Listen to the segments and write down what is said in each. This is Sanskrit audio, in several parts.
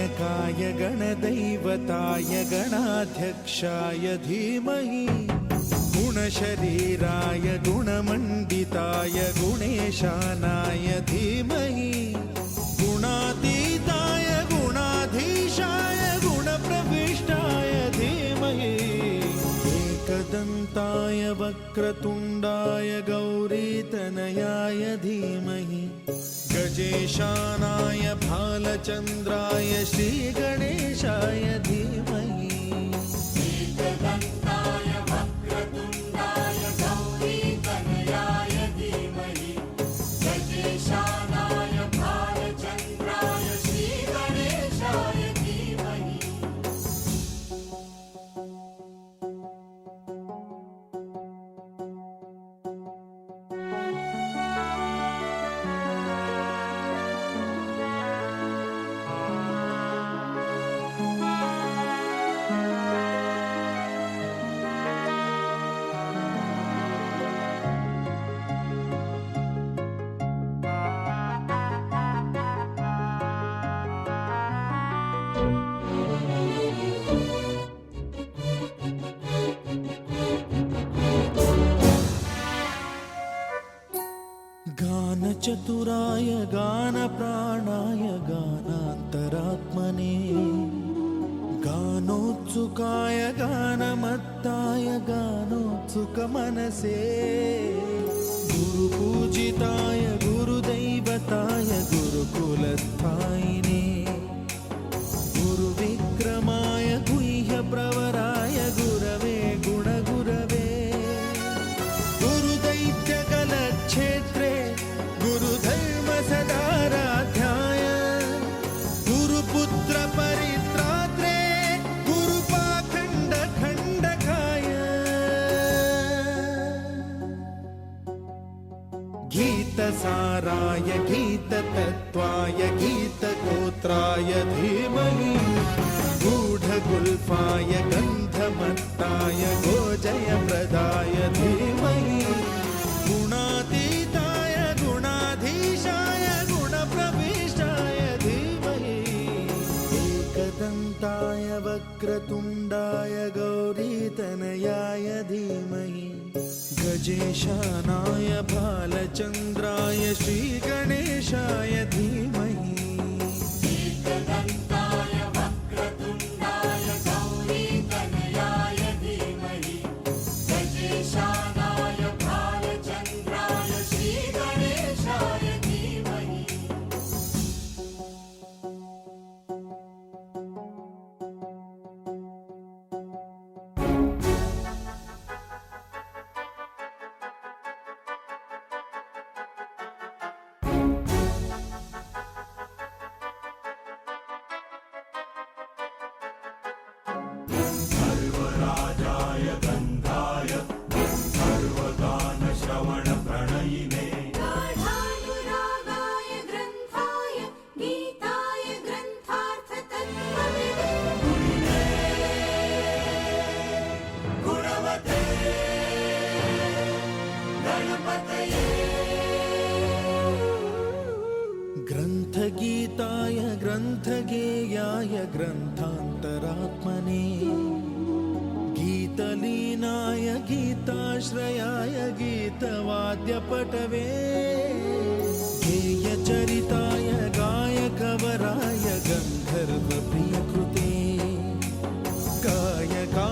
गणनायकाय गणदैवताय गणाध्यक्षाय धीमहि गुणशरीराय गुणमण्डिताय गुणेशानाय धीमहि गुणातीताय गुणाधीशाय गुणप्रविष्टाय धीमहि एकदन्ताय वक्रतुण्डाय गौरीतनयाय धीमहि गजेशानाय भालचन्द्राय श्रीगणेशाय धीमहि एकदन्ताय वक्रतुण्डाय गौरीतनयाय धीमहि गजेशानाय भालचन्द्राय श्रीगणेशाय धीमहि गानचतुराय गानप्राणाय गानान्तरात्मने गानोत्सुकाय गानमत्ताय गानोत्सुकमनसे गुरुपूजिताय गुरुदैवताय गुरुकुलस्थायिने गुरुविक्रमाय गुह्यप्रवराय गुरवे गुणगुरवे गुरुदैत्यकलक्षेत्रे गुरुधर्मसदाराध्याय गुरुपुत्रपरित्रात्रे गुरुपाखण्डखण्डकाय गीतसाराय गीततत्त्वाय गीतगोत्राय धीमहि गूढगुल्फाय गन्धमत्ताय गोजयप्रदाय धीमहि गुणातीताय गुणाधीशाय गुणप्रविष्टाय धीमहि एकदन्ताय वक्रतुण्डाय गौरीतनयाय धीमहि गजेशानाय भालचन्द्राय श्रीगणेशाय धीमहि एकदन्ताय वक्रतुण्डाय गौरीतनयाय धीमहि गजेशानाय भालचन्द्राय श्रीगणेशाय धीमहि सर्वराजाय गन्धाय सर्वगानश्रवणप्रणयिने गाढानुरागाय ग्रन्थाय गीताय ग्रन्थार्थतत्त्वविदे गुणवते गणपतये ग्रन्थगीताय ग्रन्थगेयाय ग्रन्थान्तरात्मने गीतलीनाय गीताश्रयाय गीतवाद्यपटवे गेयचरिताय गायकवराय गन्धर्वप्रियकृते गायकाधीनविग्रहाय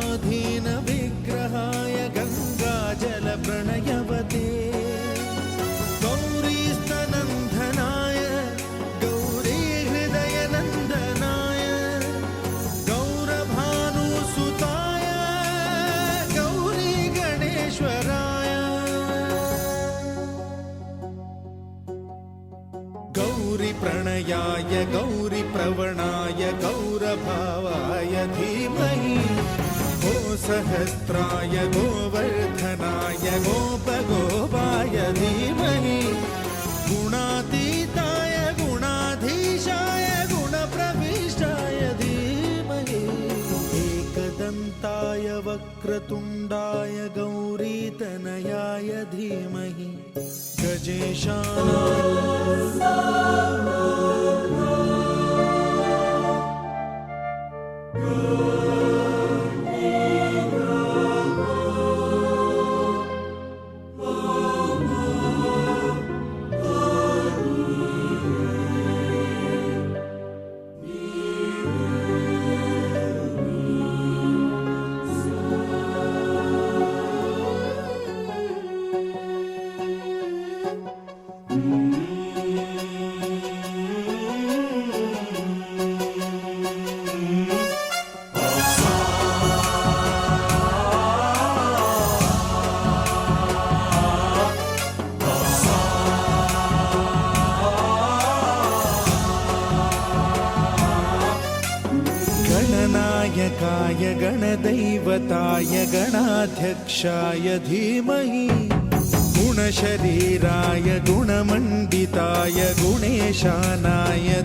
गङ्गाजलप्रणयवते गौरीस्तनन्दनाय गौरीहृदयनन्दनाय गौरभानुसुताय गौरीगणेश्वराय गौरीप्रणयाय गौरीप्रवणाय गौरभावाय धीमहि गोसहस्राय गोवर्धनाय गोपगोपाय धीमहि गुणातीताय गुणाधीशाय गुणप्रविष्टाय धीमहि एकदन्ताय वक्रतुण्डाय गौरीतनयाय धीमहि गजेशानाय गणनायकाय गणदैवताय गणाध्यक्षाय धीमहि गुणशरीराय गुणमण्डिताय गुणेशानाय